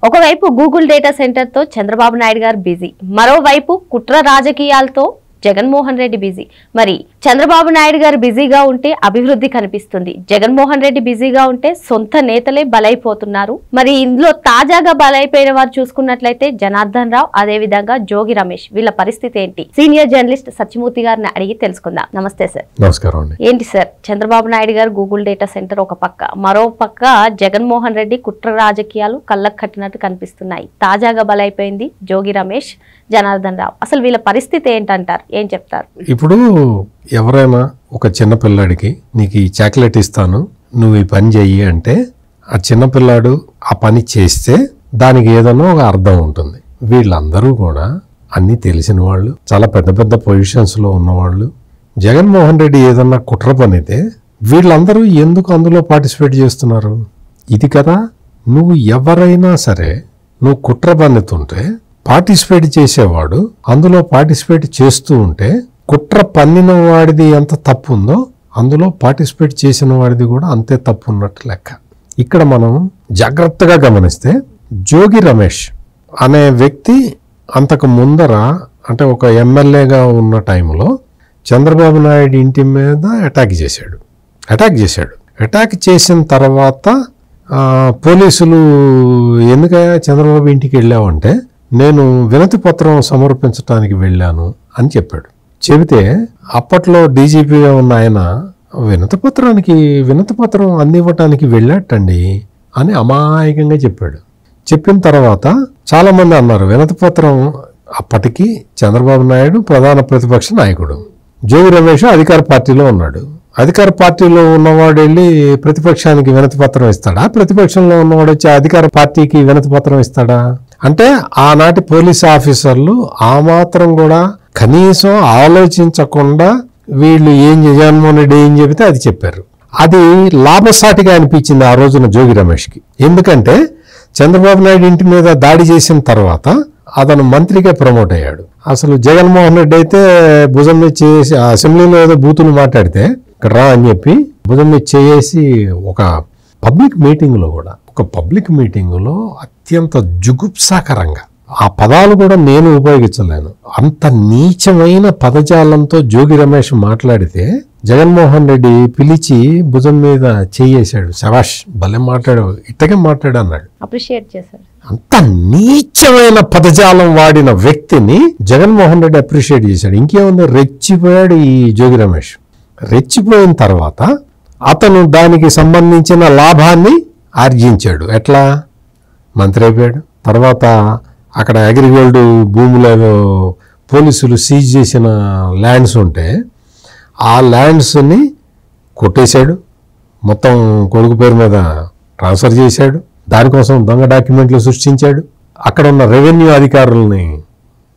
ఒకవైపు Google data centre తో చంద్రబాబు నాయుడు గారు బిజీ, మరోవైపు కుట్ర రాజకీయాలతో జగన్మోహన్ రెడ్డి బిజీ. మరి చంద్రబాబు నాయుడు గారు బిజీగా ఉంటే అభివృద్ధి కనిపిస్తుంది, జగన్మోహన్ రెడ్డి బిజీగా ఉంటే సొంత నేతలే బలైపోతున్నారు. మరి ఇందులో తాజాగా బలైపోయిన వారు చూసుకున్నట్లయితే జనార్దన్ రావు, అదే విధంగా జోగి రమేష్. వీళ్ళ పరిస్థితి ఏంటి? సీనియర్ జర్నలిస్ట్ సత్యమూర్తి గారిని అడిగి తెలుసుకుందాం. నమస్తే సార్. నమస్కారం. ఏంటి సార్, చంద్రబాబు నాయుడు గారు గూగుల్ డేటా సెంటర్ ఒక పక్క, మరో పక్క జగన్మోహన్ రెడ్డి కుట్ర రాజకీయాలు కళ్ళకు కట్టినట్టు కనిపిస్తున్నాయి. తాజాగా బలైపోయింది జోగి రమేష్, జనార్దన్ రావు. అసలు వీళ్ళ పరిస్థితి ఏంటంటారు? ఏం చెప్తారు? ఇప్పుడు ఎవరైనా ఒక చిన్న పిల్లాడికి నీకు ఈ చాక్లెట్ ఇస్తాను, నువ్వు ఈ పని చెయ్యి అంటే ఆ చిన్నపిల్లాడు ఆ పని చేస్తే దానికి ఏదైనా ఒక అర్థం ఉంటుంది. వీళ్ళందరూ కూడా అన్నీ తెలిసిన వాళ్ళు, చాలా పెద్ద పెద్ద పొజిషన్స్లో ఉన్నవాళ్ళు. జగన్మోహన్ రెడ్డి ఏదన్నా కుట్ర పనితే వీళ్ళందరూ ఎందుకు అందులో పార్టిసిపేట్ చేస్తున్నారు? ఇది కదా, నువ్వు ఎవరైనా సరే నువ్వు కుట్ర పన్నుతుంటే పార్టిసిపేట్ చేసేవాడు అందులో పార్టిసిపేట్ చేస్తూ ఉంటే కుట్ర పన్నిన వాడిది ఎంత తప్పు ఉందో అందులో పార్టిసిపేట్ చేసిన వాడిది కూడా అంతే తప్పు ఉన్నట్టు లెక్క. ఇక్కడ మనం జాగ్రత్తగా గమనిస్తే జోగి రమేష్ అనే వ్యక్తి అంతకు ముందర అంటే ఒక ఎమ్మెల్యేగా ఉన్న టైంలో చంద్రబాబు నాయుడు ఇంటి మీద అటాక్ చేశాడు. అటాక్ చేసిన తర్వాత పోలీసులు ఎందుకయ్యా చంద్రబాబు ఇంటికి వెళ్ళావంటే నేను వినతి పత్రం సమర్పించడానికి వెళ్ళాను అని చెప్పాడు. చెబితే అప్పట్లో డీజీపీగా ఉన్న ఆయన వినతి పత్రం అందివ్వటానికి వెళ్ళాటండి అని అమాయకంగా చెప్పాడు. చెప్పిన తర్వాత చాలా మంది అన్నారు వినతి పత్రం. అప్పటికి చంద్రబాబు నాయుడు ప్రధాన ప్రతిపక్ష నాయకుడు, జోగి రమేష్ అధికార పార్టీలో ఉన్నాడు. అధికార పార్టీలో ఉన్నవాడు వెళ్ళి ప్రతిపక్షానికి వినతి పత్రం ఇస్తాడా? ప్రతిపక్షంలో ఉన్నవాడు వచ్చి అధికార పార్టీకి వినతి పత్రం ఇస్తాడా? అంటే ఆనాటి పోలీస్ ఆఫీసర్లు ఆ మాత్రం కూడా కనీసం ఆలోచించకుండా వీళ్ళు జగన్మోహన్ రెడ్డి ఏం చెబితే అది చెప్పారు. అది లాభసాటిగా అనిపించింది ఆ రోజున జోగి రమేష్కి. ఎందుకంటే చంద్రబాబు నాయుడు ఇంటి మీద దాడి చేసిన తర్వాత అతను మంత్రిగా ప్రమోట్ అయ్యాడు. అసలు జగన్మోహన్ రెడ్డి అయితే భుజం మీద చేసి అసెంబ్లీలో ఏదో బూతులు మాట్లాడితే ఇక్కడ రా అని చెప్పి భుజం మీద చేసి ఒక పబ్లిక్ మీటింగులో అత్యంత జుగుప్సాకరంగా, ఆ పదాలు కూడా నేను ఉపయోగించలేను, అంత నీచమైన పదజాలంతో జోగి రమేష్ మాట్లాడితే జగన్మోహన్ రెడ్డి పిలిచి భుజం మీద చేయేశాడు. శభాష్, భలే మాట్లాడావు, ఇట్టగే మాట్లాడు అన్నాడు. అప్రిషియేట్ చేశాడు. అంత నీచమైన పదజాలం వాడిన వ్యక్తిని జగన్మోహన్ రెడ్డి అప్రిషియేట్ చేశాడు. ఇంకేముంది, రెచ్చిపోయాడు ఈ జోగి రమేష్. రెచ్చిపోయిన తర్వాత అతను దానికి సంబంధించిన లాభాన్ని ఆర్జించాడు. ఎట్లా? మంత్రి అయిపోయాడు. తర్వాత అక్కడ అగ్రిగోల్డ్ భూములలో పోలీసులు సీజ్ చేసిన ల్యాండ్స్ ఉంటే ఆ ల్యాండ్స్ని కొట్టేశాడు, మొత్తం కొడుకు పేరు మీద ట్రాన్స్ఫర్ చేశాడు. దానికోసం దొంగ డాక్యుమెంట్లు సృష్టించాడు. అక్కడ ఉన్న రెవెన్యూ అధికారులని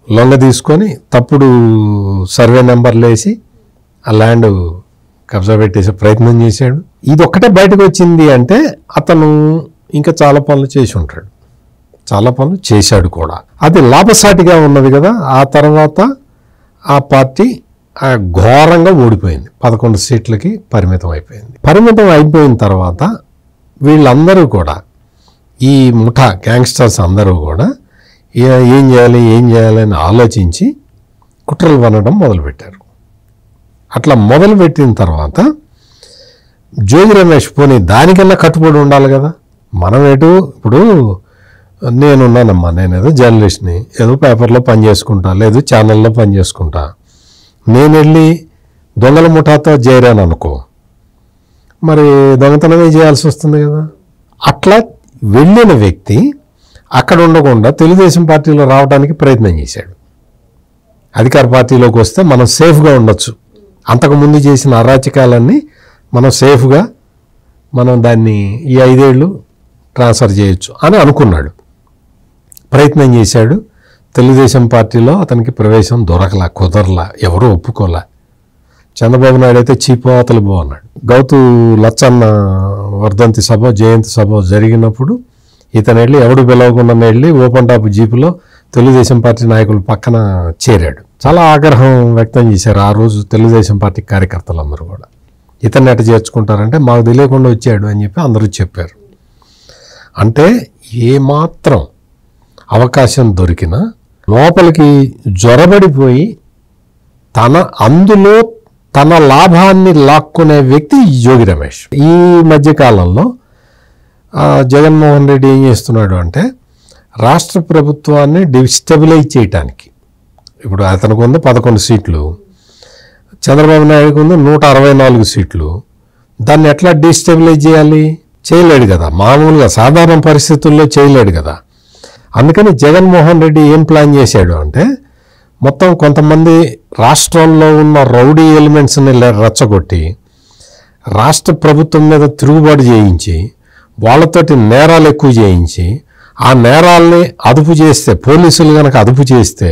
లొంగ తీసుకొని తప్పుడు సర్వే నెంబర్లు వేసి ఆ ల్యాండ్ కబ్జా పెట్టేసే ప్రయత్నం చేశాడు. ఇది ఒక్కటే బయటకు వచ్చింది అంటే అతను ఇంకా చాలా పనులు చేసి ఉంటాడు, చాలా పనులు చేశాడు కూడా. అది లాభసాటిగా ఉన్నది కదా. ఆ తర్వాత ఆ పార్టీ ఘోరంగా ఓడిపోయింది, 11 సీట్లకి పరిమితం అయిపోయింది. పరిమితం అయిపోయిన తర్వాత వీళ్ళందరూ కూడా, ఈ ముఠా గ్యాంగ్స్టర్స్ అందరూ కూడా ఏం చేయాలి అని ఆలోచించి కుట్రలు పనడం మొదలుపెట్టారు. అట్లా మొదలుపెట్టిన తర్వాత జోగి రమేష్ పోనీ దానికన్నా కట్టుబడి ఉండాలి కదా. మనం ఇప్పుడు నేనున్నానమ్మా, నేనేదో జర్నలిస్ట్ని, ఏదో పేపర్లో పనిచేసుకుంటా, లేదు ఛానల్లో పనిచేసుకుంటా. నేను వెళ్ళి దొంగల ముఠాతో చేరాను అనుకో, మరి దొంగతనమే చేయాల్సి వస్తుంది కదా. అట్లా వెళ్ళిన వ్యక్తి అక్కడ ఉండకుండా తెలుగుదేశం పార్టీలో రావడానికి ప్రయత్నం చేశాడు. అధికార పార్టీలోకి వస్తే మనం సేఫ్గా ఉండొచ్చు, అంతకుముందు చేసిన అరాచకాలన్నీ మనం సేఫ్గా దాన్ని ఈ 5 ఏళ్ళు ట్రాన్స్ఫర్ చేయొచ్చు అని అనుకున్నాడు. ప్రయత్నం చేశాడు. తెలుగుదేశం పార్టీలో అతనికి ప్రవేశం కుదరలా, ఎవరూ ఒప్పుకోలే. చంద్రబాబు నాయుడు అయితే చీపోతలు అన్నాడు. గౌతు లచ్చన్న వర్ధంతి సభ, జయంతి సభ జరిగినప్పుడు ఇతను వెళ్ళి ఎవడు పిలవకుండా వెళ్ళి ఓపెన్ టాప్ జీపులో తెలుగుదేశం పార్టీ నాయకుల పక్కన చేరాడు. చాలా ఆగ్రహం వ్యక్తం చేశారు ఆ రోజు తెలుగుదేశం పార్టీ కార్యకర్తలందరూ కూడా. ఇతన్ని ఎట్ట చేర్చుకుంటారంటే మాకు తెలియకుండా వచ్చాడు అని చెప్పి అందరూ చెప్పారు. అంటే ఏమాత్రం అవకాశం దొరికినా లోపలికి జొరబడిపోయి అందులో తన లాభాన్ని లాక్కునే వ్యక్తి జోగి రమేష్. ఈ మధ్యకాలంలో జగన్మోహన్ రెడ్డి ఏం చేస్తున్నాడు అంటే రాష్ట్ర ప్రభుత్వాన్ని డిస్టెబిలైజ్ చేయటానికి, ఇప్పుడు అతనికి ఉంది 11 సీట్లు, చంద్రబాబు నాయుడుకు ఉంది 164 సీట్లు. దాన్ని ఎట్లా డిస్టెబిలైజ్ చేయాలి? చేయలేడు కదా, మామూలుగా సాధారణ పరిస్థితుల్లో చేయలేడు కదా. అందుకని జగన్మోహన్ రెడ్డి ఏం ప్లాన్ చేశాడు అంటే మొత్తం కొంతమంది రాష్ట్రంలో ఉన్న రౌడీ ఎలిమెంట్స్ని రెచ్చగొట్టి రాష్ట్ర ప్రభుత్వం మీద తిరుగుబాటు చేయించి వాళ్ళతోటి నేరాలు ఎక్కువ చేయించి ఆ నేరాల్ని అదుపు చేస్తే, పోలీసులు కనుక అదుపు చేస్తే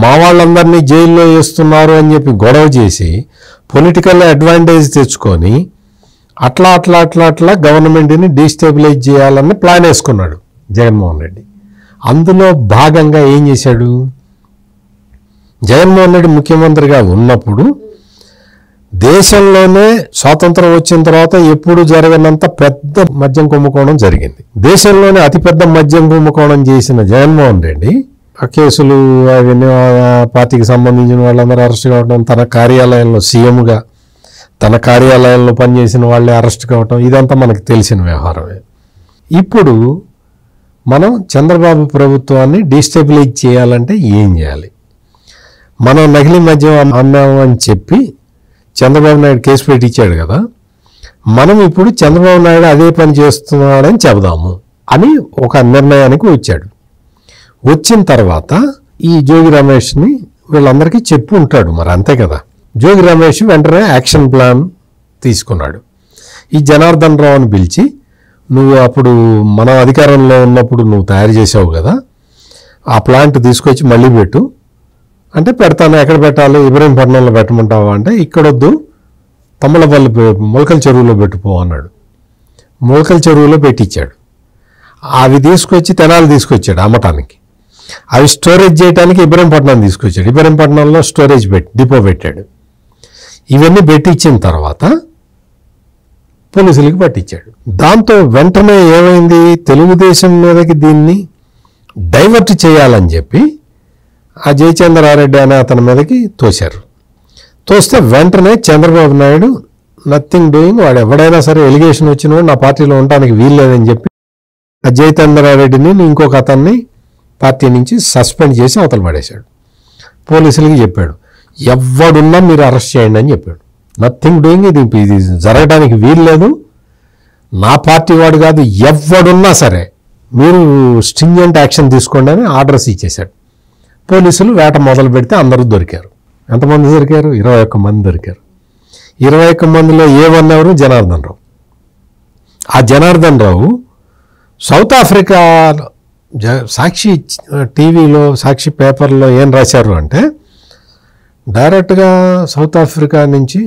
మా వాళ్ళందరినీ జైల్లో వేస్తున్నారు అని చెప్పి గొడవ చేసి పొలిటికల్ అడ్వాంటేజ్ తెచ్చుకొని అట్లా గవర్నమెంట్ని డీస్టెబిలైజ్ చేయాలని ప్లాన్ వేసుకున్నాడు జగన్మోహన్ రెడ్డి. అందులో భాగంగా ఏం చేశాడు? జగన్మోహన్ రెడ్డి ముఖ్యమంత్రిగా ఉన్నప్పుడు దేశంలోనే స్వాతంత్రం వచ్చిన తర్వాత ఎప్పుడు జరగనంత పెద్ద మద్యం కుంభకోణం జరిగింది. దేశంలోనే అతిపెద్ద మద్యం కుంభకోణం చేసిన జగన్మోహన్ రెడ్డి ఆ కేసులు అవన్నీ పార్టీకి సంబంధించిన వాళ్ళందరూ అరెస్ట్ కావడం, తన కార్యాలయంలో సీఎంగా తన కార్యాలయంలో పనిచేసిన వాళ్ళే అరెస్ట్ కావటం, ఇదంతా మనకు తెలిసిన వ్యవహారమే. ఇప్పుడు మనం చంద్రబాబు ప్రభుత్వాన్ని డిస్టెబిలైజ్ చేయాలంటే ఏం చేయాలి? మనం నకిలీ మద్యం అమ్మామని చెప్పి చంద్రబాబు నాయుడు కేసు పెట్టించాడు కదా, మనం ఇప్పుడు చంద్రబాబు నాయుడు అదే పని చేస్తున్నాడని చెబుదాము అని ఒక నిర్ణయానికి వచ్చాడు. వచ్చిన తర్వాత ఈ జోగి రమేష్ని వీళ్ళందరికీ చెప్పు ఉంటాడు, మరి అంతే కదా. జోగి రమేష్ వెంటనే యాక్షన్ ప్లాన్ తీసుకున్నాడు. ఈ జనార్దన్ రావుని పిలిచి, నువ్వు అప్పుడు మనం అధికారంలో ఉన్నప్పుడు నువ్వు తయారు చేసావు కదా, ఆ ప్లాంట్ తీసుకొచ్చి మళ్ళీ పెట్టు అంటే, పెడతాను. ఎక్కడ పెట్టాలి? ఇబ్రహీంపట్నంలో పెట్టమంటావా అంటే, ఇక్కడొద్దు, తమ్మలపల్లి మొలకల చెరువులో పెట్టుపో అన్నాడు. మొలకల చెరువులో పెట్టించాడు. అవి తీసుకొచ్చి తెనాలి తీసుకొచ్చాడు అమ్మటానికి. అవి స్టోరేజ్ చేయడానికి ఇబ్రహీంపట్నం తీసుకొచ్చాడు. ఇబ్రహీంపట్నంలో స్టోరేజ్ డిపో పెట్టాడు. ఇవన్నీ పెట్టించిన తర్వాత పోలీసులకి పట్టించాడు. దాంతో వెంటనే ఏమైంది? తెలుగుదేశం మీదకి దీన్ని డైవర్ట్ చేయాలని చెప్పి ఆ జయచంద్రారెడ్డి అనే అతని మీదకి తోశారు. తోస్తే వెంటనే చంద్రబాబు నాయుడు నథింగ్ డూయింగ్, వాడు ఎవడైనా సరే ఎలిగేషన్ వచ్చిన నా పార్టీలో ఉండడానికి వీల్లేదని చెప్పి ఆ జయచంద్రారెడ్డిని ఇంకొక అతన్ని పార్టీ నుంచి సస్పెండ్ చేసి అవతల పడేశాడు. పోలీసులకి చెప్పాడు, ఎవడున్నా మీరు అరెస్ట్ చేయండి అని చెప్పాడు. నథింగ్ డూయింగ్, ఇది జరగడానికి వీల్లేదు, నా పార్టీ వాడు కాదు, ఎవడున్నా సరే మీరు స్ట్రింజెంట్ యాక్షన్ తీసుకోండి అని ఆర్డర్స్ ఇచ్చేశాడు. పోలీసులు వేట మొదలు పెడితే అందరూ దొరికారు. ఎంతమంది దొరికారు? 21 మంది దొరికారు. 21 మందిలో ఏ1 ఎవరు? జనార్దన్ రావు. ఆ జనార్దన్ రావు సౌత్ ఆఫ్రికా సాక్షి టీవీలో, సాక్షి పేపర్లో ఏం రాశారు అంటే, డైరెక్ట్గా సౌత్ ఆఫ్రికా నుంచి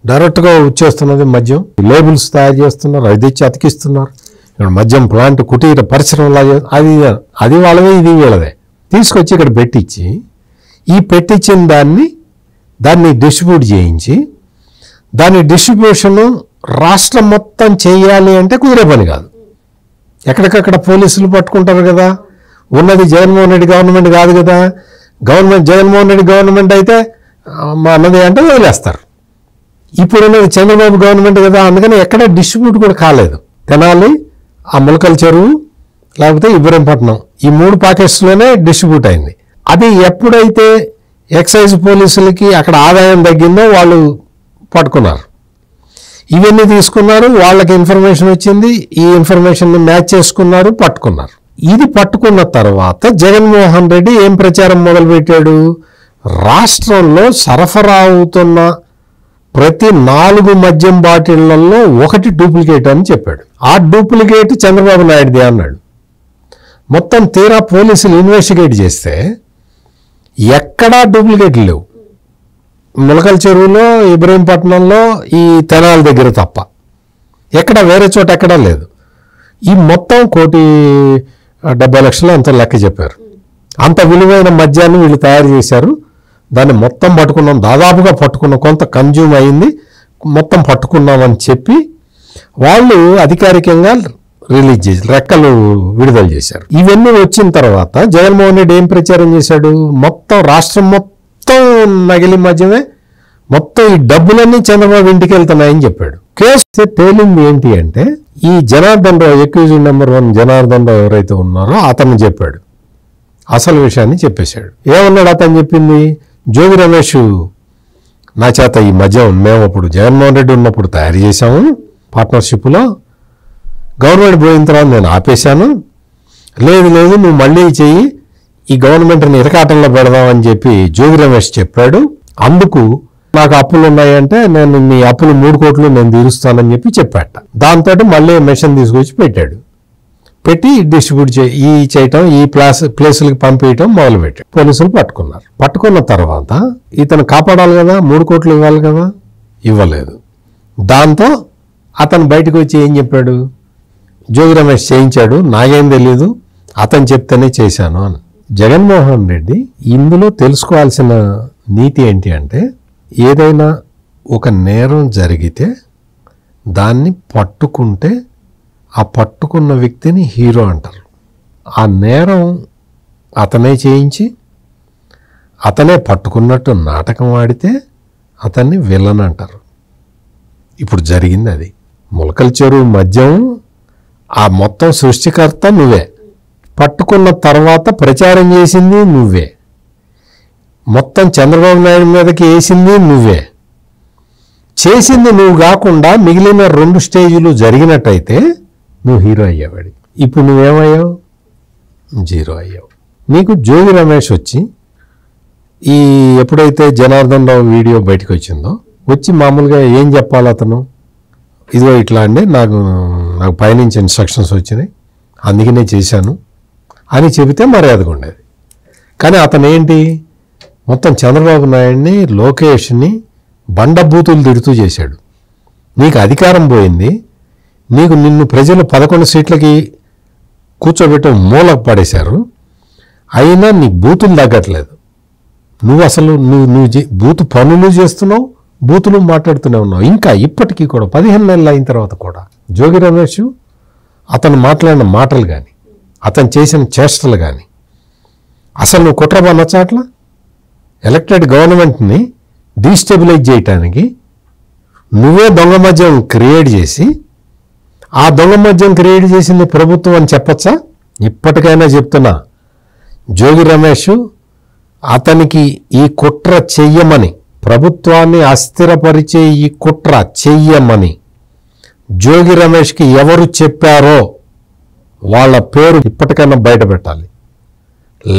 డైరెక్ట్గా వచ్చేస్తున్నది మద్యం, లేబుల్స్ తయారు చేస్తున్నారు, అది తెచ్చి అతికిస్తున్నారు, ఇక్కడ మద్యం ప్లాంట్ కుటీర పరిశ్రమలా, అది వాళ్ళదే ఇది వీళ్ళదే, తీసుకొచ్చి ఇక్కడ పెట్టించి ఈ పెట్టించిన దాన్ని డిస్ట్రిబ్యూట్ చేయించి దాని డిస్ట్రిబ్యూషను రాష్ట్రం మొత్తం చేయాలి అంటే కుదిరే పని కాదు. ఎక్కడికక్కడ పోలీసులు పట్టుకుంటారు కదా. ఉన్నది జగన్మోహన్ రెడ్డి గవర్నమెంట్ కాదు కదా. జగన్మోహన్ రెడ్డి గవర్నమెంట్ అయితే మా అన్నది అంటే వదిలేస్తారు. ఇప్పుడున్నది చంద్రబాబు గవర్నమెంట్ కదా, అందుకని ఎక్కడ డిస్ట్రిబ్యూట్ కూడా కాలేదు. తెనాలి, ఆ మొలకల చెరువు, లేకపోతే ఇబ్రహీంపట్నం, ఈ 3 పాకెట్స్లోనే డిస్ట్రిబ్యూట్ అయింది. అది ఎప్పుడైతే ఎక్సైజ్ పోలీసులకి అక్కడ ఆదాయం తగ్గిందో వాళ్ళు పట్టుకున్నారు. ఇవన్నీ తీసుకున్నారు, వాళ్ళకి ఇన్ఫర్మేషన్ వచ్చింది, ఈ ఇన్ఫర్మేషన్ని మ్యాచ్ చేసుకున్నారు, పట్టుకున్నారు. ఇది పట్టుకున్న తర్వాత జగన్మోహన్ రెడ్డి ఏం ప్రచారం మొదలుపెట్టాడు? రాష్ట్రంలో సరఫరా అవుతున్న ప్రతి 4 మద్యం బాటిళ్లలో 1 డూప్లికేట్ అని చెప్పాడు. ఆ డూప్లికేట్ చంద్రబాబు నాయుడుది అన్నాడు. మొత్తం తీరా పోలీసులు ఇన్వెస్టిగేట్ చేస్తే ఎక్కడా డూప్లికేట్లు లేవు. మొలకల చెరువులో, ఇబ్రహీంపట్నంలో, ఈ తెనాలి దగ్గర తప్ప ఎక్కడ వేరే చోట ఎక్కడా లేదు. ఈ మొత్తం 1,70,00,000 అంత లెక్క చెప్పారు. అంత విలువైన మద్యాన్ని వీళ్ళు తయారు చేశారు. దాన్ని మొత్తం పట్టుకున్నాం, దాదాపుగా పట్టుకున్నాం, కొంత కన్జ్యూమ్ అయింది, మొత్తం పట్టుకున్నామని చెప్పి వాళ్ళు అధికారికంగా రిలీజ్ చేసి రెక్కలు విడుదల చేశారు. ఇవన్నీ వచ్చిన తర్వాత జగన్మోహన్ రెడ్డి ఏం ప్రచారం చేశాడు? మొత్తం రాష్ట్రం మొత్తం నగిలి మధ్యమే, మొత్తం ఈ డబ్బులన్నీ చంద్రబాబు ఇంటికి వెళ్తున్నాయని చెప్పాడు. కేసు తేలింది ఏంటి అంటే, ఈ జనార్దన్ రావు, అక్యూజ్డ్ నెంబర్ 1 జనార్దన్ రావు ఎవరైతే ఉన్నారో అతను చెప్పాడు, అసలు విషయాన్ని చెప్పేశాడు. ఏమన్నాడు అతను చెప్పింది? జోగి రమేష్ నా చేత ఈ మద్యం మేము అప్పుడు జగన్మోహన్ రెడ్డి ఉన్నప్పుడు తయారు చేశాము పార్ట్నర్షిప్లో, గవర్నమెంట్ పోయిన తర్వాత నేను ఆపేశాను, లేదు నువ్వు మళ్ళీ చెయ్యి, ఈ గవర్నమెంట్ని ఇరకాటంలో పెడదామని చెప్పి జోగి రమేష్ చెప్పాడు. అందుకు నాకు అప్పులు ఉన్నాయంటే నేను నీ అప్పులు 3 కోట్లు నేను తీరుస్తానని చెప్పి చెప్పాట. దాంతో మళ్ళీ మెషిన్ తీసుకొచ్చి పెట్టాడు. పెట్టి డిస్ట్రిబ్యూట్ చేయటం, ఈ ప్లేసులకి పంపించడం మొదలుపెట్టాడు. పోలీసులు పట్టుకున్నారు. పట్టుకున్న తర్వాత ఇతను కాపాడాలి కదా, 3 కోట్లు ఇవ్వాలి కదా, ఇవ్వలేదు. దాంతో అతను బయటకు వచ్చి ఏం చెప్పాడు? జోగి రమేష్ చేయించాడు, నాకేం తెలీదు, అతను చెప్తేనే చేశాను అని. జగన్మోహన్ రెడ్డి ఇందులో తెలుసుకోవాల్సిన నీతి ఏంటి అంటే, ఏదైనా ఒక నేరం జరిగితే దాన్ని పట్టుకుంటే ఆ పట్టుకున్న వ్యక్తిని హీరో అంటారు. ఆ నేరం అతనే చేయించి అతనే పట్టుకున్నట్టు నాటకం ఆడితే అతన్ని విలన్ అంటారు. ఇప్పుడు జరిగింది అది. ములకల చెరువు మద్యం ఆ మొత్తం సృష్టికర్త నువ్వే, పట్టుకున్న తర్వాత ప్రచారం చేసింది నువ్వే, మొత్తం చంద్రబాబు నాయుడు మీదకి వేసింది నువ్వే, చేసింది నువ్వు కాకుండా మిగిలిన 2 స్టేజీలు జరిగినట్టయితే నువ్వు హీరో అయ్యేవాడి. ఇప్పుడు నువ్వేమయ్యావు? 0 అయ్యావు. నీకు జోగి రమేష్ వచ్చి ఈ ఎప్పుడైతే జనార్దన్ రావు వీడియో బయటకు వచ్చిందో వచ్చి మామూలుగా ఏం చెప్పాలి అతను? ఇదిగో ఇట్లా అండి, నాకు పైనుంచి ఇన్స్ట్రక్షన్స్ వచ్చినాయి, అందుకనే చేశాను అని చెబితే మర్యాదగా ఉండేది. కానీ అతను ఏంటి, మొత్తం చంద్రబాబు నాయుడిని, లోకేష్ని బండబూతులు తిడుతూ చేశాడు. నీకు అధికారం పోయింది, నిన్ను ప్రజలు 11 సీట్లకి కూర్చోబెట్టి మూలకు పడేశారు, అయినా నీకు బూతులు తగ్గట్లేదు. నువ్వు అసలు నువ్వు బూతు పనులు చేస్తున్నావు, బూతులు మాట్లాడుతూనే ఉన్నావు. ఇంకా ఇప్పటికీ కూడా 15 నెలలు అయిన తర్వాత కూడా జోగి రమేష్ అతను మాట్లాడిన మాటలు కానీ, అతను చేసిన చేష్టలు కానీ, అసలు నువ్వు కుట్రబన్న చాట్ల ఎలక్టెడ్ గవర్నమెంట్ని డీస్టెబిలైజ్ చేయటానికి నువ్వే దొంగ మద్యం క్రియేట్ చేసి, ఆ దొంగ మద్యం క్రియేట్ చేసింది ప్రభుత్వం అని చెప్పచ్చా? ఇప్పటికైనా చెప్తున్నా, జోగి రమేష్ అతనికి ఈ కుట్ర చెయ్యమని, ప్రభుత్వాన్ని అస్థిరపరిచే ఈ కుట్ర చెయ్యమని జోగి రమేష్కి ఎవరు చెప్పారో వాళ్ళ పేరు ఇప్పటికైనా బయట పెట్టాలి.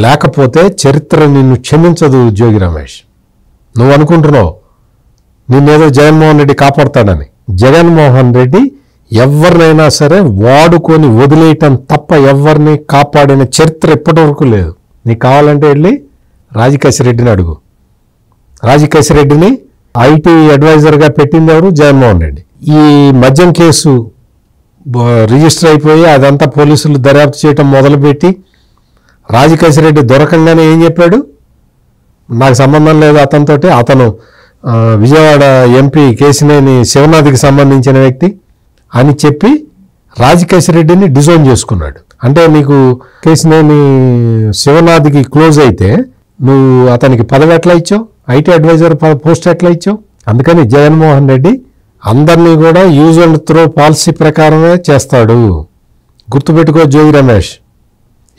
లేకపోతే చరిత్ర నిన్ను క్షమించదు. జోగి రమేష్, నువ్వు అనుకుంటున్నావు నిన్నేదో జగన్మోహన్ రెడ్డి కాపాడతాడని. జగన్మోహన్ రెడ్డి ఎవరినైనా సరే వాడుకొని వదిలేయటం తప్ప ఎవరిని కాపాడిన చరిత్ర ఇప్పటి వరకు లేదు. నీకు కావాలంటే వెళ్ళి రాజకేశిరెడ్డిని అడుగు. రాజకేశిరెడ్డిని ఐటీ అడ్వైజర్గా పెట్టింది ఎవరు? జగన్మోహన్ రెడ్డి. ఈ మద్యం కేసు రిజిస్టర్ అయిపోయి అదంతా పోలీసులు దర్యాప్తు చేయటం మొదలుపెట్టి రాజకేశిరెడ్డి దొరకంగానే ఏం చెప్పాడు? నాకు సంబంధం లేదు అతనితోటి, అతను విజయవాడ ఎంపీ కేశినేని శివనాథ్కి సంబంధించిన వ్యక్తి అని చెప్పి రాజకేశిరెడ్డిని డిజోన్ చేసుకున్నాడు. అంటే నీకు కేశినేని శివనాథ్కి క్లోజ్ అయితే నువ్వు అతనికి పదవి ఎట్లా ఇచ్చావు? ఐటీ అడ్వైజర్ పోస్ట్ ఎట్లా ఇచ్చావు? అందుకని జగన్మోహన్ రెడ్డి అందరినీ కూడా యూజ్ అండ్ త్రో పాలసీ ప్రకారమే చేస్తాడు. గుర్తుపెట్టుకో జోగి రమేష్.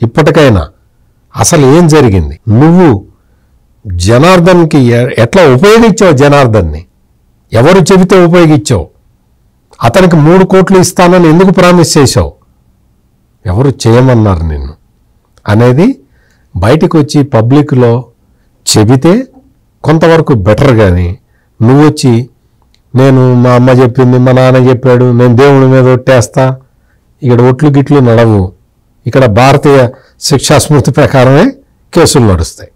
ఇప్పటికైనా అసలు ఏం జరిగింది? నువ్వు జనార్దన్కి ఎట్లా ఉపయోగించావు? జనార్దన్ని ఎవరు చెబితే ఉపయోగించావు? అతనికి 3 కోట్లు ఇస్తానని ఎందుకు ప్రామిస్ చేశావు? ఎవరు చేయమన్నారు నిన్ను అనేది బయటకు వచ్చి పబ్లిక్లో చెబితే కొంతవరకు బెటర్. కానీ నువ్వు వచ్చి నేను మా అమ్మ చెప్పింది, మా నాన్న చెప్పాడు, నేను దేవుడి మీద ఒట్టేస్తా, ఇక్కడ ఒట్లు గిట్లు నడవు. ఇక్కడ భారతీయ శిక్షా స్మృతి ప్రకారమే కేసులు నడుస్తాయి.